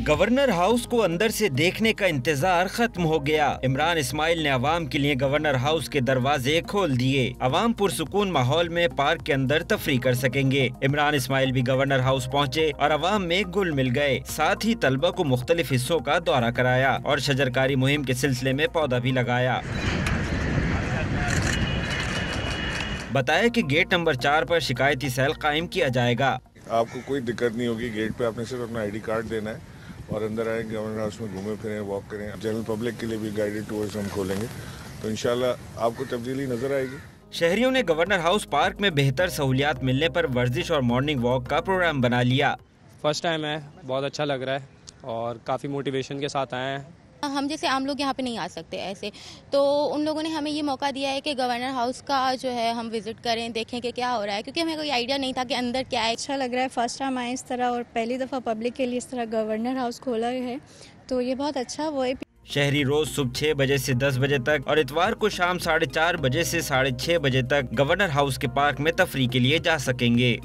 Governor house کو اندر سے دیکھنے کا انتظار ختم ہو گیا۔ عمران اسماعیل نے عوام کے لیے گورنر ہاؤس کے دروازے کھول دیے۔ عوام پرسکون ماحول میں پارک کے اندر تفریح کر سکیں گے۔ عمران اسماعیل بھی گورنر ہاؤس پہنچے اور عوام میں گل مل گئے۔ ساتھ ہی طلبہ کو مختلف حصوں کا دورہ کرایا اور شجرکاری مہم کے سلسلے میں پودا بھی لگایا۔ بتایا کہ گیٹ نمبر 4 پر شکایتی سیل قائم کیا جائے گا۔ آپ کو کوئی دقت نہیں ہوگی، گیٹ پہ آپ نے صرف اپنا ID کارڈ دینا ہے اور اندر آئیں، گورنر ہاؤس میں گھومیں پھریں، واک کریں۔ جنرل پبلک کے لیے بھی گائیڈڈ ٹورز ہم کھولیں گے، تو انشاءاللہ آپ کو تبدیلی نظر آئے گی۔ شہریوں نے گورنر ہاؤس پارک میں بہتر سہولیات ملنے پر ورزش اور مارننگ واک کا پروگرام بنا لیا۔ فرسٹ ٹائم ہے، بہت اچھا لگ رہا ہے اور کافی موٹیویشن کے ساتھ آئے ہیں۔ ہم جیسے عام لوگ یہاں پہ نہیں آ سکتے ایسے، تو ان لوگوں نے ہمیں یہ موقع دیا ہے کہ گورنر ہاؤس کا جو ہے ہم وزٹ کریں، دیکھیں کہ کیا ہو رہا ہے، کیونکہ ہمیں کوئی آئیڈیا نہیں تھا کہ اندر کیا ہے۔ اچھا لگ رہا ہے، فرسٹ ٹائم آئے اس طرح اور پہلی دفعہ پبلک کے لیے اس طرح گورنر ہاؤس کھولا ہے، تو یہ بہت اچھا وہ ہے۔ شہری روز صبح 6 بجے سے 10 بجے تک اور اتوار کو شام 4:30 بجے سے 6:30 بجے تک گورنر ہاؤس کے پارک میں تفریح کے لیے جا سکیں گے۔